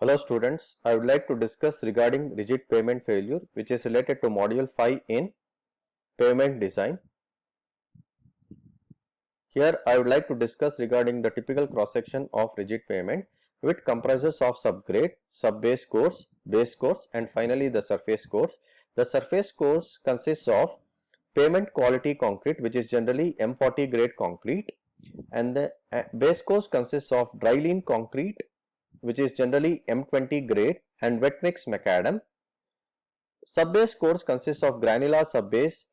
Hello students, I would like to discuss regarding rigid pavement failure, which is related to module 5 in pavement design. Here I would like to discuss regarding the typical cross section of rigid pavement, which comprises of subgrade, subbase course, base course and finally the surface course. The surface course consists of pavement quality concrete, which is generally M40 grade concrete, and the base course consists of dry lean concrete, which is generally M20 grade, and wet mix macadam. Subbase course consists of granular subbase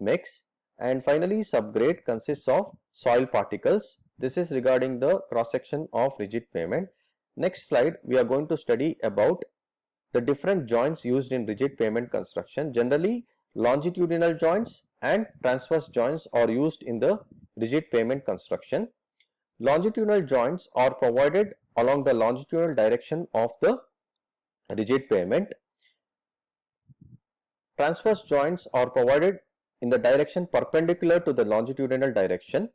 mix, and finally subgrade consists of soil particles. This is regarding the cross section of rigid pavement. Next slide, we are going to study about the different joints used in rigid pavement construction. Generally, longitudinal joints and transverse joints are used in the rigid pavement construction. Longitudinal joints are provided along the longitudinal direction of the rigid pavement. Transverse joints are provided in the direction perpendicular to the longitudinal direction.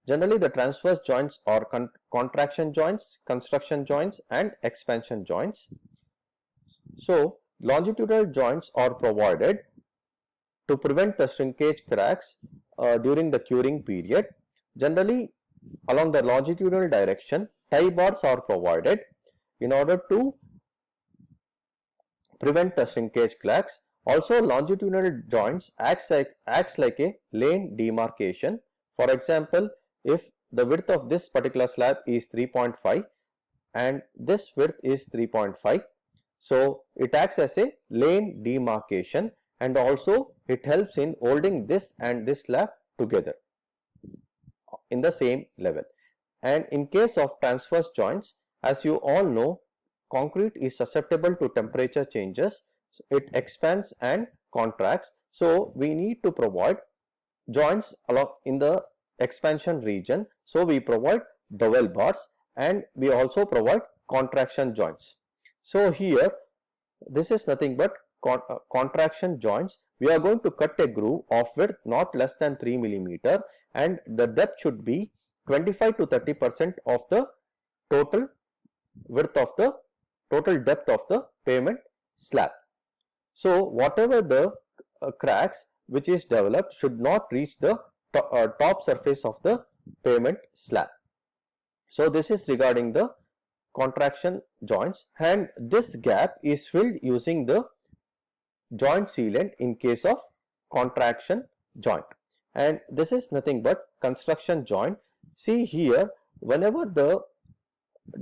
Generally, the transverse joints are contraction joints, construction joints and expansion joints. So, longitudinal joints are provided to prevent the shrinkage cracks during the curing period. Generally, along the longitudinal direction, tie bars are provided in order to prevent the shrinkage cracks. Also, longitudinal joints acts like a lane demarcation. For example, if the width of this particular slab is 3.5 and this width is 3.5, so it acts as a lane demarcation, and also it helps in holding this and this slab together in the same level. And in case of transverse joints, as you all know, concrete is susceptible to temperature changes. It expands and contracts. So we need to provide joints along in the expansion region. So we provide dowel bars and we also provide contraction joints. So here this is nothing but contraction joints. We are going to cut a groove of width not less than 3 mm and the depth should be 25 to 30% of the total width of the total depth of the pavement slab. So whatever the cracks which is developed should not reach the top surface of the pavement slab. So this is regarding the contraction joints, and this gap is filled using the joint sealant in case of contraction joint, and this is nothing but construction joint. See here, whenever the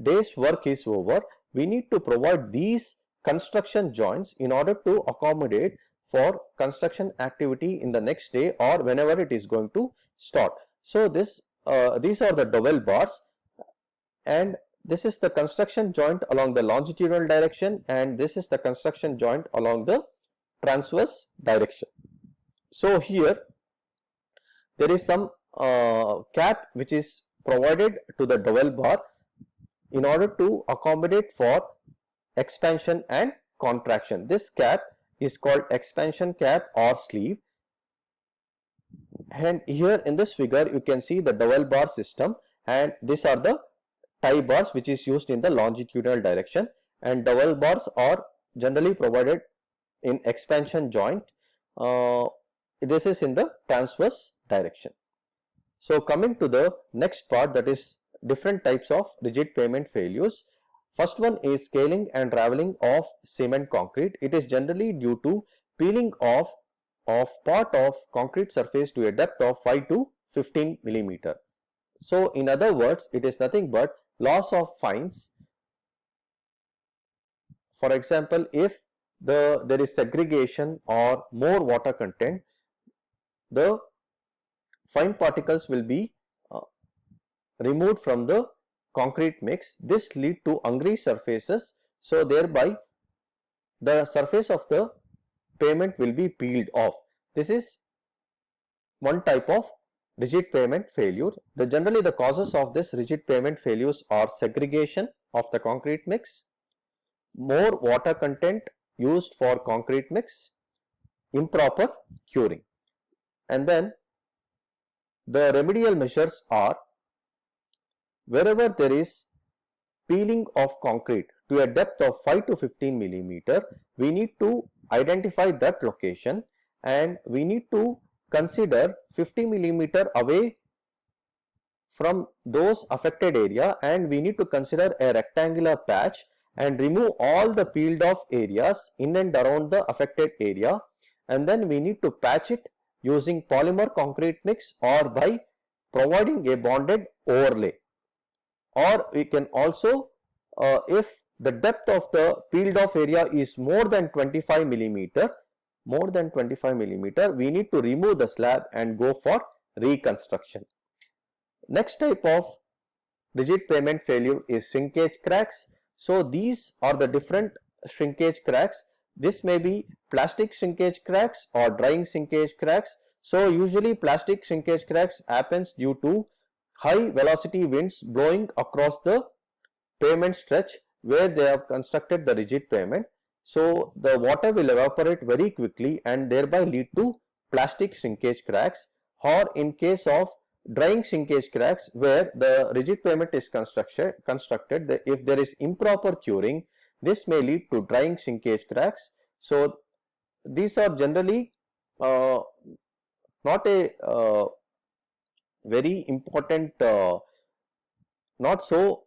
day's work is over, we need to provide these construction joints in order to accommodate for construction activity in the next day or whenever it is going to start. So these are the dowel bars, and this is the construction joint along the longitudinal direction, and this is the construction joint along the transverse direction. So here there is some cap which is provided to the dowel bar in order to accommodate for expansion and contraction. This cap is called expansion cap or sleeve, and here in this figure you can see the dowel bar system, and these are the tie bars which is used in the longitudinal direction, and dowel bars are generally provided in expansion joint. This is in the transverse direction. So coming to the next part, that is different types of rigid pavement failures. First one is scaling and raveling of cement concrete. It is generally due to peeling off of part of concrete surface to a depth of 5 to 15 mm. So in other words, it is nothing but loss of fines. For example, if there is segregation or more water content, the fine particles will be removed from the concrete mix. This lead to ungreased surfaces, so thereby the surface of the pavement will be peeled off. This is one type of rigid pavement failure. Generally the causes of this rigid pavement failures are segregation of the concrete mix, more water content used for concrete mix, improper curing. And then the remedial measures are, wherever there is peeling of concrete to a depth of 5 to 15 millimeter, we need to identify that location and we need to consider 50 millimeter away from those affected area, and we need to consider a rectangular patch and remove all the peeled off areas in and around the affected area, and then we need to patch it using polymer concrete mix or by providing a bonded overlay. Or we can also, if the depth of the peeled off area is more than 25 millimeter, we need to remove the slab and go for reconstruction. Next type of rigid pavement failure is shrinkage cracks. So these are the different shrinkage cracks. This may be plastic shrinkage cracks or drying shrinkage cracks. So usually plastic shrinkage cracks happens due to high velocity winds blowing across the pavement stretch where they have constructed the rigid pavement. So the water will evaporate very quickly and thereby lead to plastic shrinkage cracks, or in case of drying shrinkage cracks where the rigid pavement is constructed, if there is improper curing, this may lead to drying shrinkage cracks. So these are generally not a very important, not so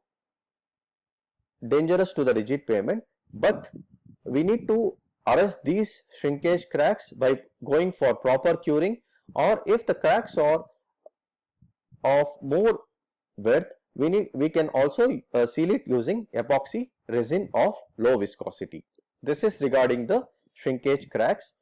dangerous to the rigid pavement, but we need to arrest these shrinkage cracks by going for proper curing, or if the cracks are of more width, we can also seal it using epoxy resin of low viscosity. This is regarding the shrinkage cracks.